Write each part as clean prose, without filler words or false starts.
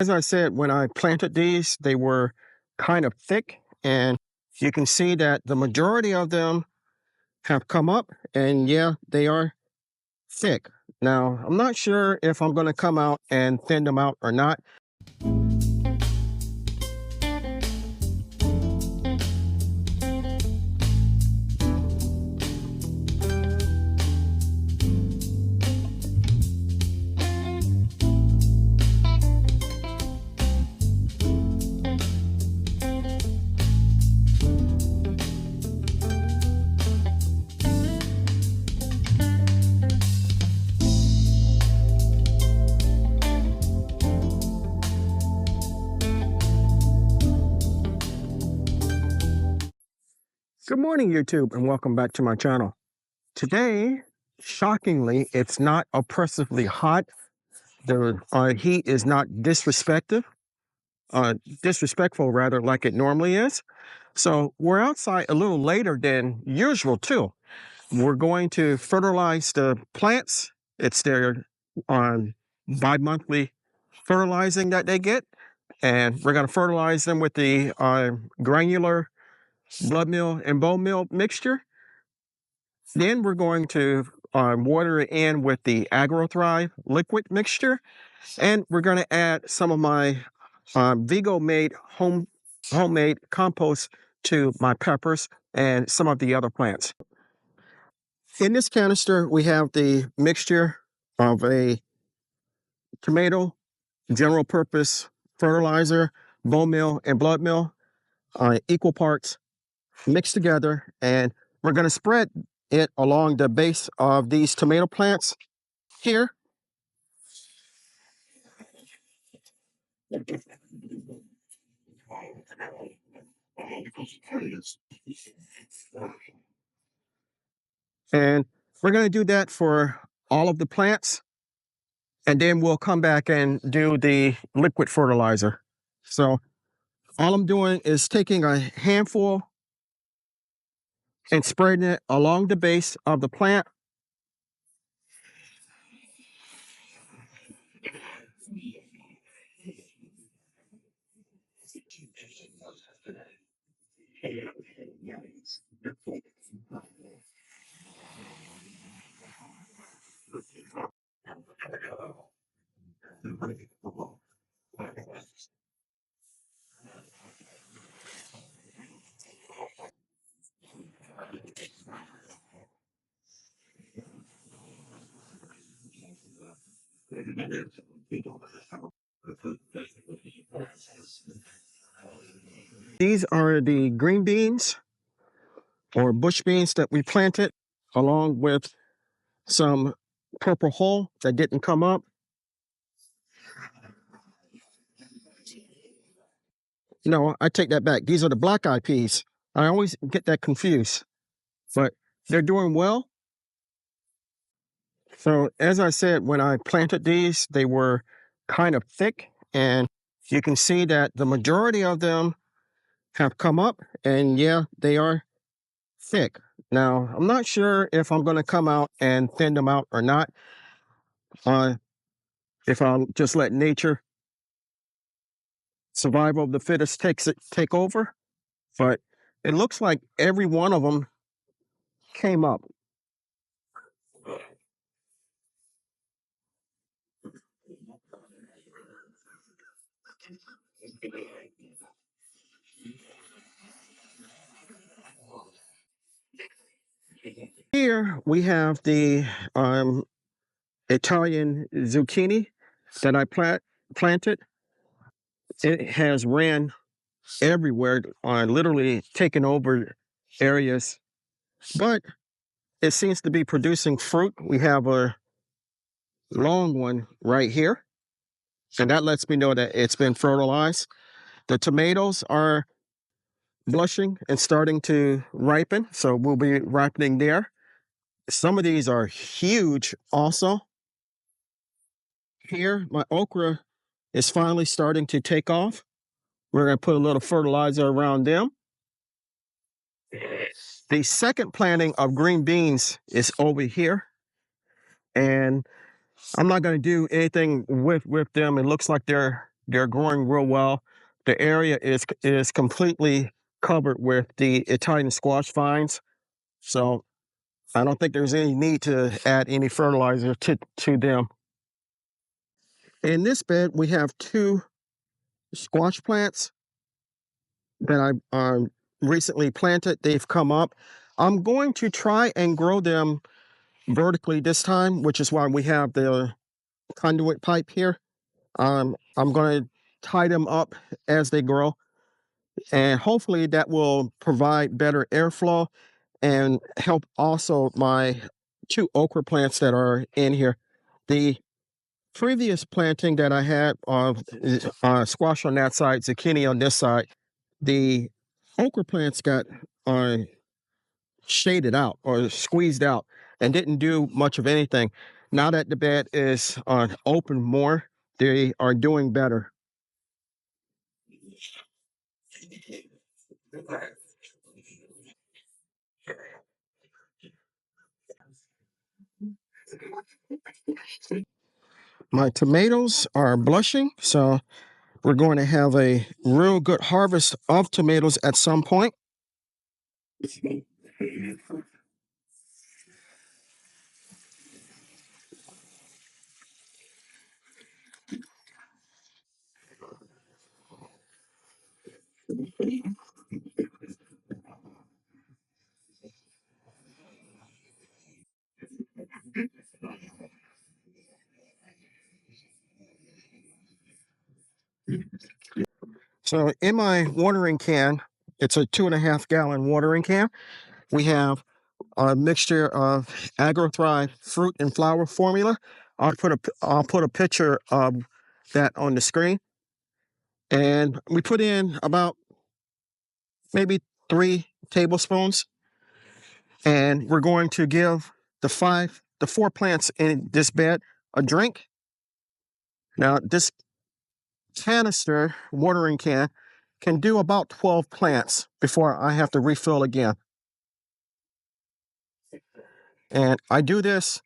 As I said, when I planted these, they were kind of thick, and you can see that the majority of them have come up, and yeah, they are thick. Now, I'm not sure if I'm going to come out and thin them out or not. Good morning, YouTube, and welcome back to my channel. Today, shockingly, it's not oppressively hot. The heat is not disrespectful rather, like it normally is. So we're outside a little later than usual too. We're going to fertilize the plants. It's their bi-monthly fertilizing that they get, and we're going to fertilize them with the granular blood meal and bone meal mixture. Then we're going to water it in with the AgroThrive liquid mixture, and we're going to add some of my Vigo-made homemade compost to my peppers and some of the other plants. In this canister, we have the mixture of a tomato, general purpose fertilizer, bone meal, and blood meal, equal parts mixed together, and we're going to spread it along the base of these tomato plants here. And we're going to do that for all of the plants, and then we'll come back and do the liquid fertilizer. So all I'm doing is taking a handful and spreading it along the base of the plant. These are the green beans or bush beans that we planted, along with some purple hull that didn't come up. No, I take that back. These are the black-eyed peas. I always get that confused, but they're doing well. So as I said, when I planted these, they were kind of thick, and you can see that the majority of them have come up, and yeah, they are thick. Now, I'm not sure if I'm going to come out and thin them out or not. If I'll just let nature, survival of the fittest take over. But it looks like every one of them came up. Here we have the Italian zucchini that I planted. It has ran everywhere, literally taken over areas, but it seems to be producing fruit. We have a long one right here, and that lets me know that it's been fertilized. The tomatoes are blushing and starting to ripen, so we'll be ripening there. Some of these are huge also. Here, my okra is finally starting to take off. We're going to put a little fertilizer around them. The second planting of green beans is over here, and I'm not going to do anything with them. It looks like they're They're growing real well. The area is completely covered with the Italian squash vines. So I don't think there's any need to add any fertilizer to them. In this bed, we have 2 squash plants that I recently planted. They've come up. I'm going to try and grow them vertically this time, which is why we have the conduit pipe here. I'm going to tie them up as they grow, and hopefully that will provide better airflow and help also my 2 okra plants that are in here. The previous planting that I had squash on that side, zucchini on this side, the okra plants got shaded out or squeezed out and didn't do much of anything. Now that the bed is open more, they are doing better. My tomatoes are blushing, so we're going to have a real good harvest of tomatoes at some point. So in my watering can, it's a 2.5-gallon watering can. We have a mixture of AgroThrive fruit and flower formula. I'll put a picture of that on the screen. And we put in about maybe 3 tablespoons. And we're going to give the 4 plants in this bed a drink. Now, this canister watering can do about 12 plants before I have to refill again. And I do this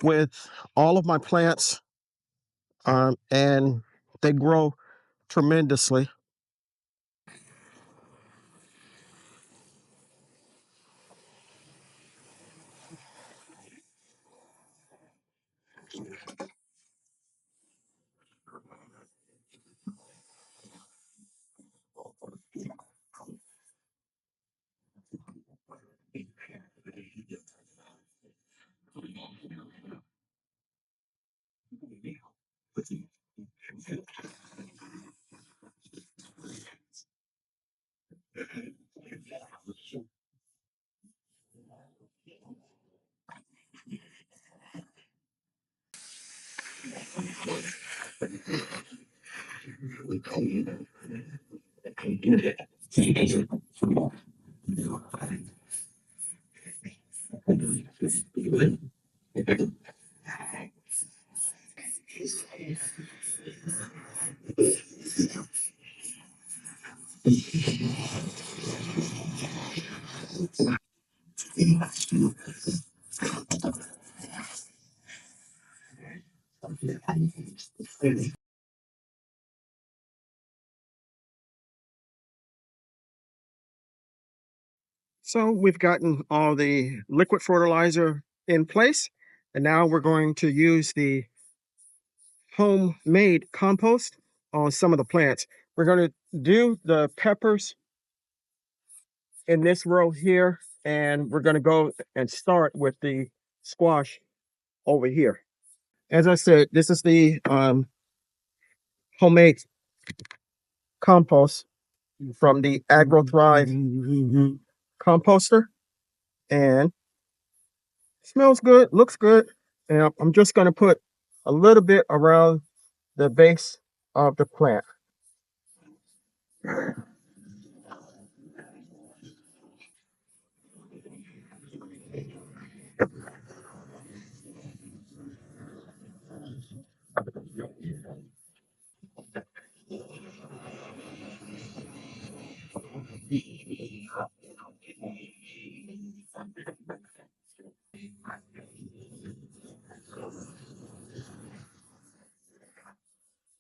with all of my plants, and they grow tremendously. So we've gotten all the liquid fertilizer in place, and now we're going to use the homemade compost on some of the plants. We're going to do the peppers in this row here, and we're going to go and start with the squash over here. As I said, this is the homemade compost from the AgroThrive composter, and smells good, looks good. And I'm just going to put a little bit around the base of the plant.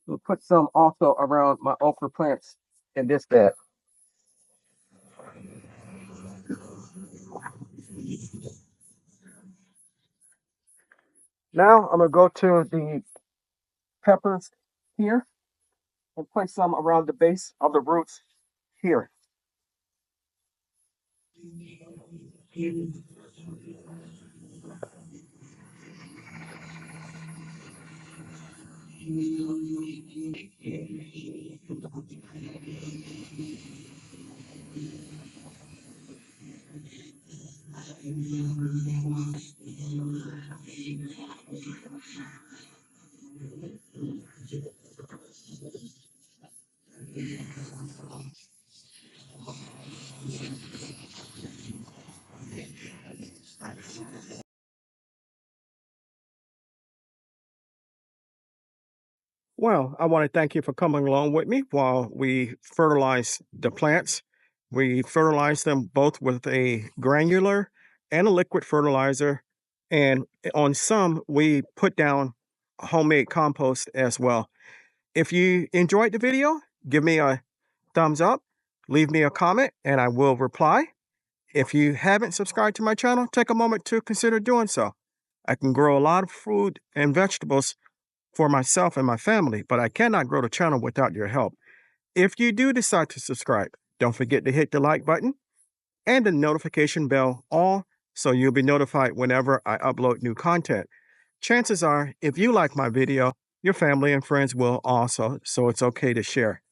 We'll put some also around my okra plants in this bed. Now I'm going to go to the peppers here and place some around the base of the roots here. Well, I want to thank you for coming along with me while we fertilize the plants. We fertilize them both with a granular and a liquid fertilizer. And on some, we put down homemade compost as well. If you enjoyed the video, give me a thumbs up, leave me a comment, and I will reply. If you haven't subscribed to my channel, take a moment to consider doing so. I can grow a lot of food and vegetables for myself and my family, but I cannot grow the channel without your help. If you do decide to subscribe, don't forget to hit the like button and the notification bell all so you'll be notified whenever I upload new content. Chances are, if you like my video, your family and friends will also, so it's okay to share.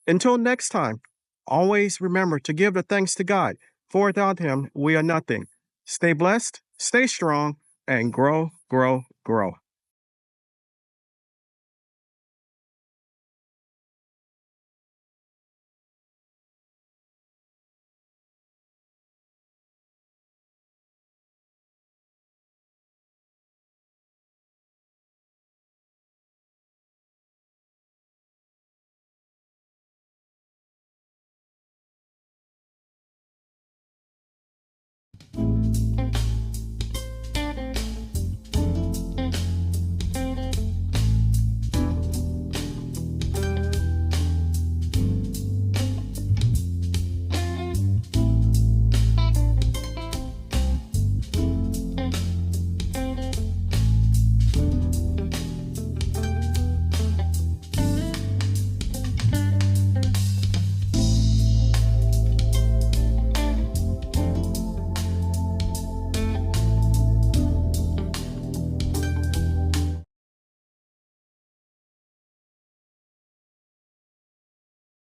Until next time, always remember to give the thanks to God, for without Him, we are nothing. Stay blessed, stay strong, and grow, grow, grow.